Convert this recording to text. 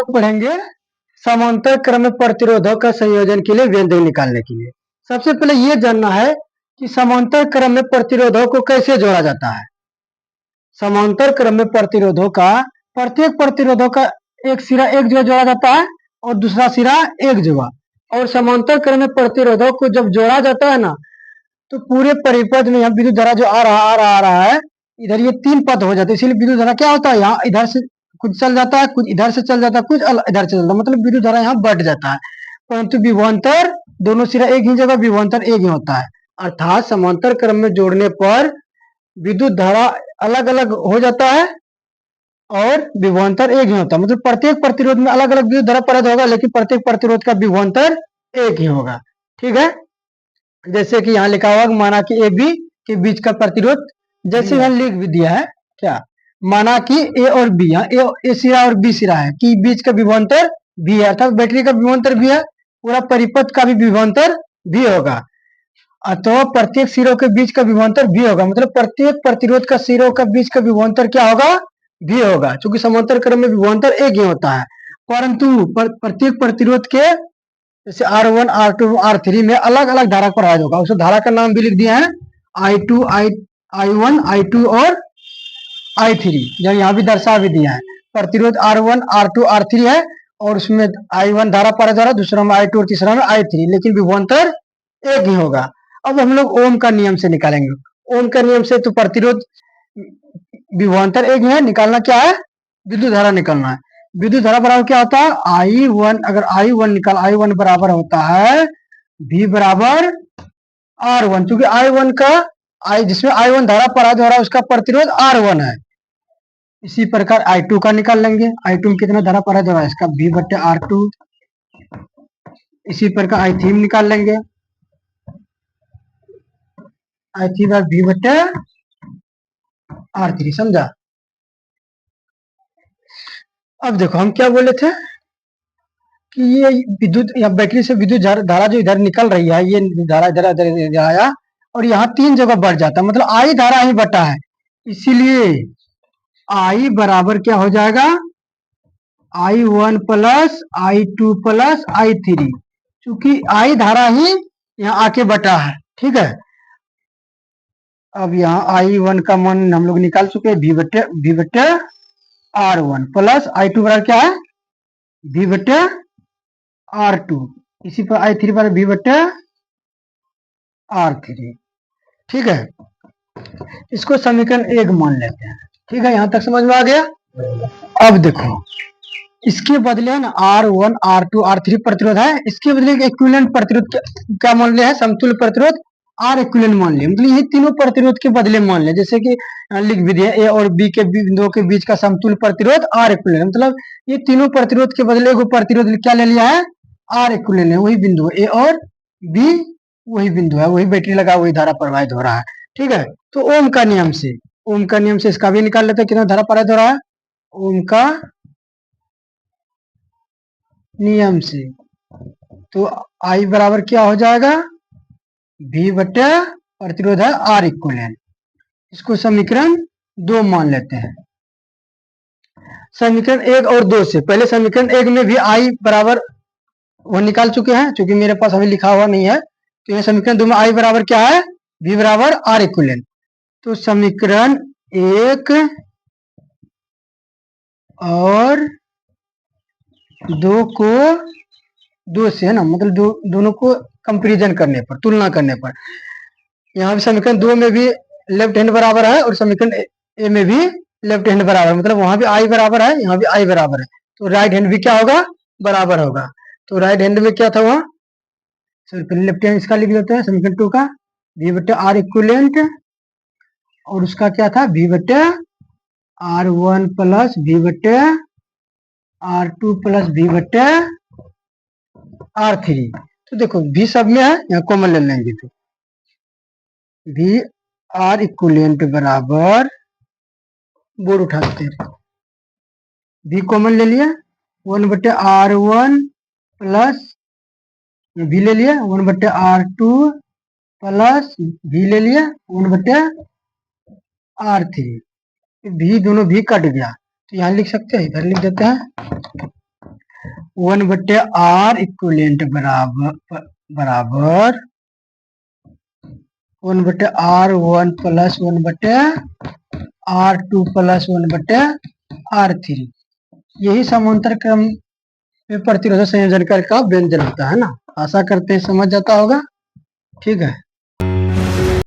पढ़ेंगे समांतर क्रम में प्रतिरोधों का संयोजन के लिए व्यंजक निकालने के लिए। सबसे पहले यह जानना है कि समांतर क्रम में प्रतिरोधों को कैसे जोड़ा जाता है। समांतर क्रम में प्रतिरोधों का प्रत्येक प्रतिरोधों का एक सिरा एक जगह जोड़ा जाता है और दूसरा सिरा एक जगह, और समांतर क्रम में प्रतिरोधों को जब जोड़ा जाता है ना, तो पूरे परिपथ में यहाँ विद्युत धारा जो आ रहा है, इधर ये तीन पद हो जाते हैं। इसलिए विद्युत धारा क्या होता है, यहाँ इधर से कुछ चल जाता है, कुछ इधर से चल जाता है, कुछ इधर से चलता है, मतलब विद्युत धारा यहाँ बढ़ जाता है। परंतु विभवांतर दोनों सिरा एक ही जगह, विभवांतर एक ही होता है। अर्थात समांतर क्रम में जोड़ने पर विद्युत धारा अलग अलग हो जाता है और विभवांतर एक ही होता है। मतलब प्रत्येक प्रतिरोध में अलग अलग विद्युत धारा प्रद होगा, लेकिन प्रत्येक प्रतिरोध का विभवांतर एक ही होगा। ठीक है, जैसे कि यहाँ लिखा हुआ माना कि ए बी के बीच का प्रतिरोध, जैसे यहाँ लिख भी दिया है क्या, माना कि ए और बी, यहाँ ए सिरा और बी सिरा है कि बीच का विभवांतर भी है, अर्थात बैटरी का विभवांतर भी है, पूरा परिपथ का भी विभवांतर भी होगा, अथवा प्रत्येक सिरों के बीच का विभवांतर भी होगा। मतलब प्रत्येक प्रतिरोध का सिरों का बीच का विभवांतर क्या होगा, भी होगा, क्योंकि समांतर क्रम में विभवांतर एक ही होता है। परंतु प्रत्येक प्रतिरोध के जैसे R1, R2, R3 में अलग अलग धारा प्रवाहित होगा। उस धारा का नाम भी लिख दिया है, I2, I1, I2 और I3, जो यहाँ भी दर्शा भी दिया है। प्रतिरोध R1, R2, R3 है और उसमें I1 धारा प्रवाहित हो रहा है, दूसरा में I2 और तीसरा में I3, लेकिन विभवांतर एक ही होगा। अब हम लोग ओम का नियम से निकालेंगे। ओम का नियम से तो प्रतिरोध विभवांतर एक ही है, निकालना क्या है, विद्युत धारा निकालना है। विद्युत धारा बराबर क्या होता है, I1, अगर I1 निकाल, I1 बराबर होता है V बराबर R1, क्योंकि I1 का जिसमें I1 धारा प्रवाहित हो रहा है उसका प्रतिरोध R1 है। इसी प्रकार I2 का निकाल लेंगे, I2 में कितना धारा प्रवाहित हो रहा है, इसका V बटे R2। इसी प्रकार I3 निकाल लेंगे, I3 बार V बटे R3, समझा। अब देखो हम क्या बोले थे कि ये विद्युत या बैटरी से विद्युत धारा जो इधर निकल रही है, ये धारा इधर आया और यहाँ तीन जगह बढ़ जाता है, मतलब आई धारा ही बटा है। इसीलिए आई बराबर क्या हो जाएगा, I1 plus I2 plus I3, क्योंकि आई धारा ही यहाँ आके बटा है। ठीक है, अब यहाँ I1 का मान हम लोग निकाल चुके हैं, V बटे R1 प्लस I2 बराबर क्या है, V बटे R2, इसी पर I3 पर V बटे R3। ठीक है, इसको समीकरण 1 मान लेते हैं। ठीक है, यहां तक समझ में आ गया। अब देखो इसके बदले ना R1, R2, R3 प्रतिरोध है, इसके बदले इक्विवेलेंट प्रतिरोध क्या मान लिया है, समतुल्य प्रतिरोध R इक्विवेलेंट मान लिया। मतलब ये तीनों प्रतिरोध के बदले मान लिया, जैसे कि लिख भी दिया A और B के बिंदुओं के बीच का समतुल्य प्रतिरोध R इक्विवेलेंट, मतलब ये तीनों प्रतिरोध के बदले एगो प्रतिरोध क्या ले लिया है, R इक्विवेलेंट है, वही बिंदु A और B वही बिंदु है, वही बैटरी लगा, वही धारा प्रवाहित हो रहा है। ठीक है, तो ओम का नियम से इसका भी निकाल लेते हैं, कितना धारा प्रवाहित हो रहा है। ओम का नियम से तो I बराबर क्या हो जाएगा, V बटे प्रतिरोध है R इक्विवेलेंट, इसको समीकरण 2 मान लेते हैं। समीकरण 1 और 2 से, पहले समीकरण 1 में भी I बराबर वो निकाल चुके हैं, क्योंकि मेरे पास अभी लिखा हुआ नहीं है, तो ये समीकरण 2 में I बराबर क्या है, V बराबर R इक्विवेलेंट। तो समीकरण 1 और 2 को 2 से है ना, मतलब दोनों को कंपेरिजन करने पर, तुलना करने पर, यहाँ भी समीकरण 2 में भी लेफ्ट हैंड बराबर है और समीकरण ए में भी लेफ्ट हैंड बराबर है, मतलब वहां भी I बराबर है, यहाँ भी I बराबर है, तो राइट हैंड भी क्या होगा, बराबर होगा। तो राइट हैंड में क्या था वहां, पहले लेफ्ट हैंड इसका लिख देते हैं, समीकरण 2 का V बटे R इक्विवेलेंट, और उसका क्या था, V बटे R1 प्लस V बटे R2 प्लस V बटे R3। तो देखो V सब में है, यहाँ कॉमन ले लेंगे, तो V R इक्विवेलेंट बराबर, बोर्ड उठा देते हैं, V कॉमन ले लिया, 1 बटे R1 प्लस V ले लिया, 1 बटे R2 प्लस V ले लिया, 1 बटे R3। V दोनों भी कट गया, तो यहाँ लिख सकते हैं, इधर लिख देते हैं 1/r इक्विवेलेंट बराबर 1/r1 plus 1/r2 plus 1/r3। यही समांतर क्रम में प्रतिरोधक संयोजन का व्यंजन होता है ना। आशा करते हैं समझ जाता होगा। ठीक है।